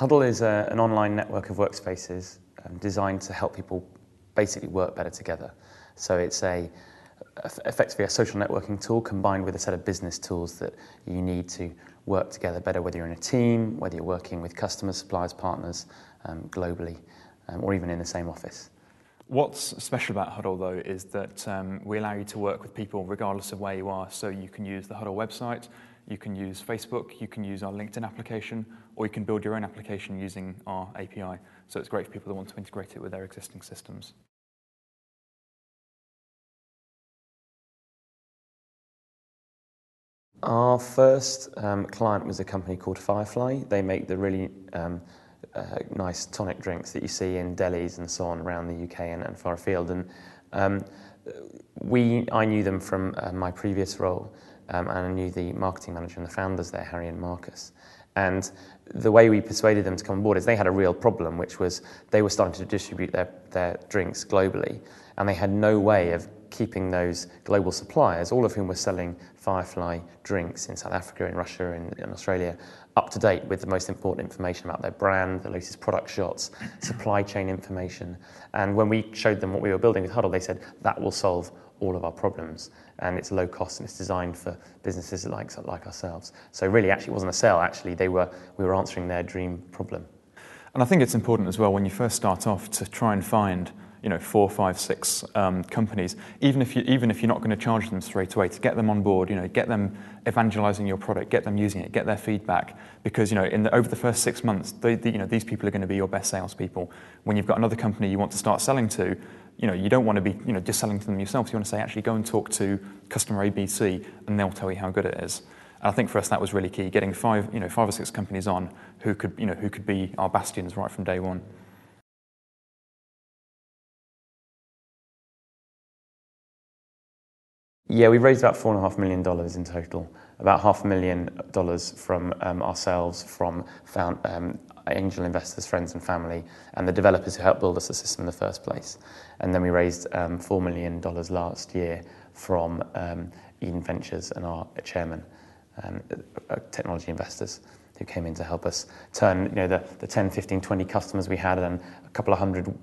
Huddle is an online network of workspaces designed to help people basically work better together. So it's effectively a social networking tool combined with a set of business tools that you need to work together better, whether you're in a team, whether you're working with customers, suppliers, partners, globally, or even in the same office. What's special about Huddle, though, is that we allow you to work with people regardless of where you are. So you can use the Huddle website, you can use Facebook, you can use our LinkedIn application, or you can build your own application using our API. So it's great for people that want to integrate it with their existing systems. Our first client was a company called Firefly. They make the really nice tonic drinks that you see in delis and so on around the UK and far afield. And I knew them from my previous role, and I knew the marketing manager and the founders there, Harry and Marcus. And the way we persuaded them to come on board is they had a real problem, which was they were starting to distribute their drinks globally, and they had no way of keeping those global suppliers, all of whom were selling Firefly drinks in South Africa, in Russia, in Australia, up to date with the most important information about their brand, the latest product shots, supply chain information. And when we showed them what we were building with Huddle, they said that will solve all of our problems, and it's low cost and it's designed for businesses like ourselves. So really, actually, it wasn't a sale. Actually, we were answering their dream problem. And I think it's important as well when you first start off to try and find 4, 5, 6 companies, even if you're not going to charge them straight away, to get them on board, get them evangelizing your product, get them using it, get their feedback, because over the first 6 months, these people are going to be your best salespeople. When you've got another company you want to start selling to, you don't want to be just selling to them yourself. You want to say, actually, go and talk to customer ABC, and they'll tell you how good it is. And I think for us that was really key, getting 5 or 6 companies on who could be our bastions right from day one. Yeah, we raised about $4.5 million in total, about $500,000 from ourselves, from angel investors, friends and family, and the developers who helped build us the system in the first place. And then we raised $4 million last year from Eden Ventures and our chairman, technology investors, who came in to help us turn the 10, 15, 20 customers we had and a couple of hundred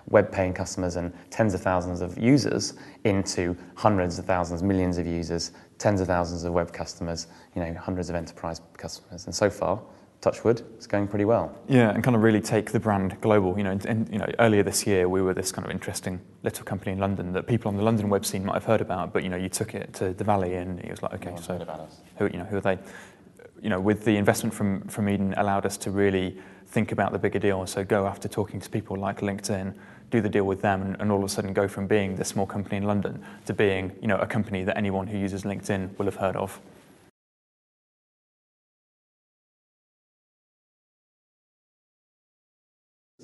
web-paying customers and tens of thousands of users into hundreds of thousands, millions of users, tens of thousands of web customers, hundreds of enterprise customers. And so far, touch wood, it's going pretty well. Yeah, and kind of really take the brand global. Earlier this year we were this kind of interesting little company in London that people on the London web scene might have heard about, but you took it to the Valley and it was like, okay, so who are they? With the investment from Eden, allowed us to really think about the bigger deal. So go after talking to people like LinkedIn, do the deal with them, and all of a sudden go from being this small company in London to being, a company that anyone who uses LinkedIn will have heard of.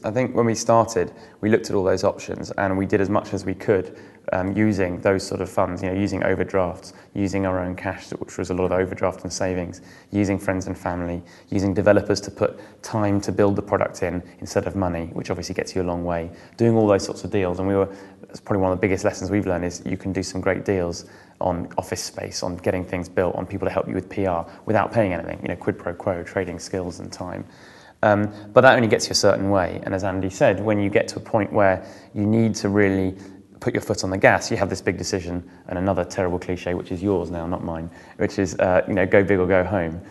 I think when we started, we looked at all those options and we did as much as we could using those sort of funds, using overdrafts, using our own cash, which was a lot of overdraft and savings, using friends and family, using developers to put time to build the product in instead of money, which obviously gets you a long way, doing all those sorts of deals. And that's probably one of the biggest lessons we've learned is you can do some great deals on office space, on getting things built, on people to help you with PR without paying anything, quid pro quo, trading skills and time. But that only gets you a certain way. And as Andy said, when you get to a point where you need to really put your foot on the gas, you have this big decision, and another terrible cliche, which is yours now, not mine, which is, go big or go home.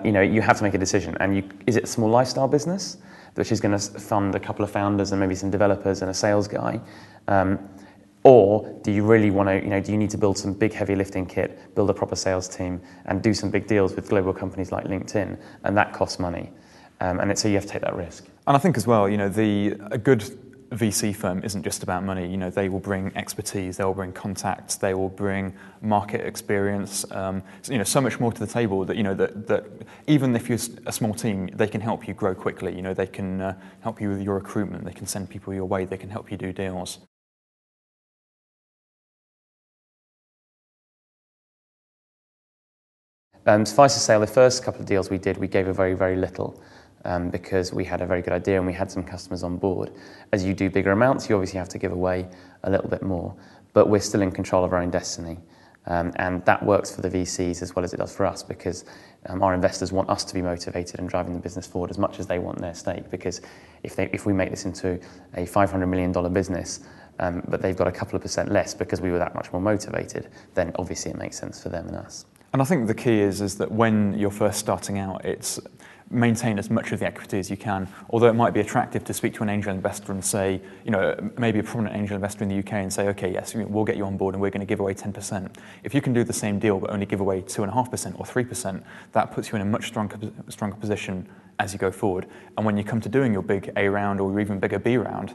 You have to make a decision. And is it a small lifestyle business, which is going to fund a couple of founders and maybe some developers and a sales guy? Or do you really want to, do you need to build some big heavy lifting kit, build a proper sales team, and do some big deals with global companies like LinkedIn? And that costs money. So you have to take that risk. And I think as well, a good VC firm isn't just about money. They will bring expertise, they will bring contacts, they will bring market experience. So much more to the table that even if you're a small team, they can help you grow quickly. They can help you with your recruitment, they can send people your way, they can help you do deals. Suffice to say, the first couple of deals we did, we gave a very, very little. Because we had a very good idea and we had some customers on board. As you do bigger amounts, you obviously have to give away a little bit more, but we're still in control of our own destiny. And that works for the VCs as well as it does for us, because our investors want us to be motivated and driving the business forward as much as they want their stake. Because if we make this into a $500 million business, but they've got a couple of percent less because we were that much more motivated, then obviously it makes sense for them and us. And I think the key is that when you're first starting out, it's maintain as much of the equity as you can. Although it might be attractive to speak to an angel investor and say, maybe a prominent angel investor in the UK and say, okay, yes, we'll get you on board and we're going to give away 10%. If you can do the same deal but only give away 2.5% or 3%, that puts you in a much stronger position as you go forward. And when you come to doing your big A round or even bigger B round,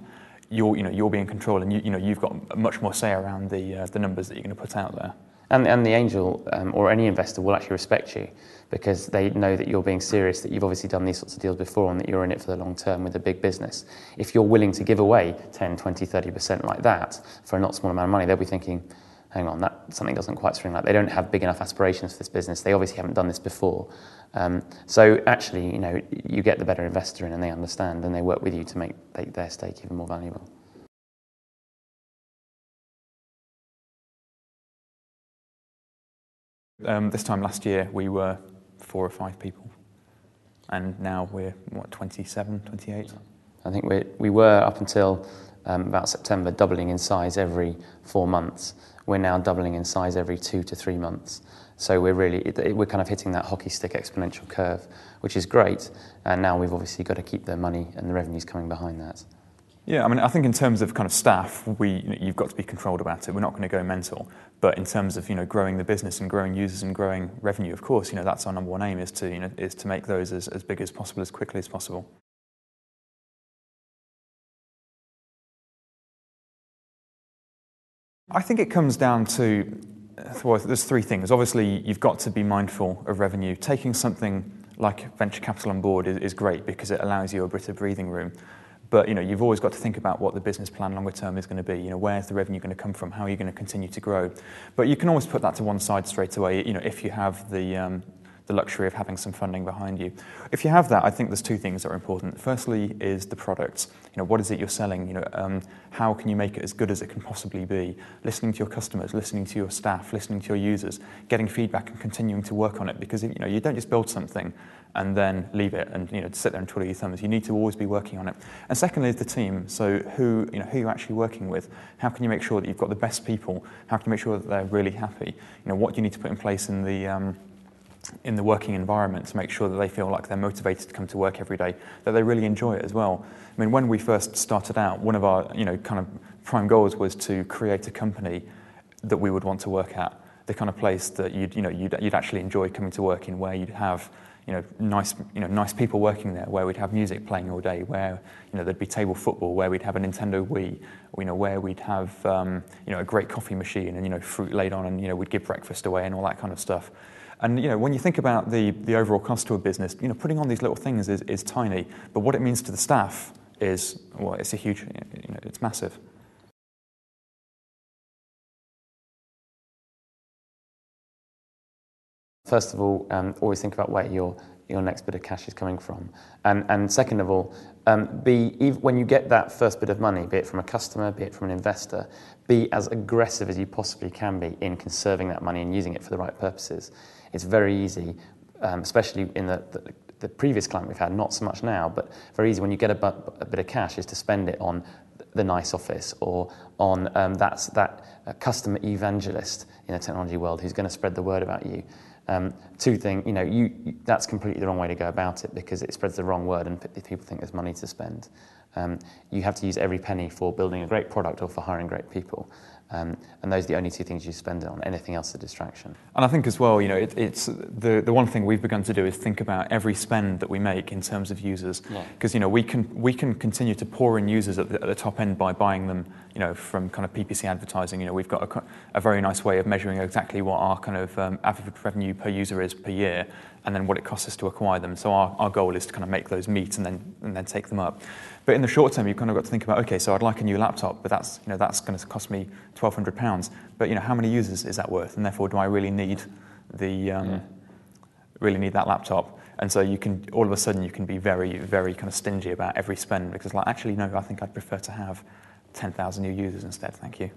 you'll be in control, and you've got much more say around the numbers that you're going to put out there. And the angel or any investor will actually respect you, because they know that you're being serious, that you've obviously done these sorts of deals before and that you're in it for the long term with a big business. If you're willing to give away 10, 20, 30% like that for a not small amount of money, they'll be thinking, hang on, that something doesn't quite swing right. They don't have big enough aspirations for this business. They obviously haven't done this before. So actually, you get the better investor in, and they understand and they work with you to make their stake even more valuable. This time last year, we were 4 or 5 people, and now we're, 27, 28? I think we were, up until about September, doubling in size every 4 months. We're now doubling in size every 2 to 3 months. So we're kind of hitting that hockey stick exponential curve, which is great. And now we've obviously got to keep the money and the revenues coming behind that. Yeah, I mean, I think in terms of kind of staff, you've got to be controlled about it. We're not going to go mental. But in terms of growing the business and growing users and growing revenue, of course, that's our number one aim, is to make those as big as possible, as quickly as possible. I think it comes down to, well, there's 3 things. Obviously, you've got to be mindful of revenue. Taking something like venture capital on board is great, because it allows you a bit of breathing room. But you've always got to think about what the business plan longer term is going to be. Where's the revenue going to come from? How are you going to continue to grow? But you can always put that to one side straight away. If you have the luxury of having some funding behind you. If you have that, I think there's 2 things that are important. Firstly is the product. What is it you're selling? How can you make it as good as it can possibly be? Listening to your customers, listening to your staff, listening to your users, getting feedback and continuing to work on it. Because you don't just build something and then leave it and sit there and twiddle your thumbs. You need to always be working on it. And secondly is the team. So who you're actually working with. How can you make sure that you've got the best people? How can you make sure that they're really happy? What do you need to put in place in the working environment to make sure that they feel like they're motivated to come to work every day, that they really enjoy it as well. I mean, when we first started out, one of our kind of prime goals was to create a company that we would want to work at, the kind of place that you'd actually enjoy coming to work in, where you'd have nice people working there, where we'd have music playing all day, where there'd be table football, where we'd have a Nintendo Wii, where we'd have a great coffee machine and fruit laid on, and we'd give breakfast away and all that kind of stuff. And when you think about the overall cost to a business, putting on these little things is tiny, but what it means to the staff is, well, it's a huge, it's massive. First of all, always think about where your next bit of cash is coming from, and second of all, when you get that first bit of money, be it from a customer, be it from an investor, be as aggressive as you possibly can be in conserving that money and using it for the right purposes. It's very easy, especially in the previous client we've had, not so much now, but very easy when you get a bit of cash is to spend it on the nice office or on that customer evangelist in the technology world who's going to spread the word about you. 2 things, that's completely the wrong way to go about it, because it spreads the wrong word and people think there's money to spend. You have to use every penny for building a great product or for hiring great people. And those are the only 2 things you spend it on. Anything else is a distraction. And I think as well, it's the one thing we've begun to do is think about every spend that we make in terms of users, because we can continue to pour in users at the top end by buying them, from kind of PPC advertising. We've got a very nice way of measuring exactly what our kind of average revenue per user is per year, and then what it costs us to acquire them. So our goal is to kind of make those meet and then take them up. But in the short term, you've kind of got to think about, okay, so I'd like a new laptop, but that's going to cost me £1,200. But how many users is that worth? And therefore, do I really need really need that laptop? And so all of a sudden you can be very, very kind of stingy about every spend, because actually no, I think I'd prefer to have 10,000 new users instead. Thank you.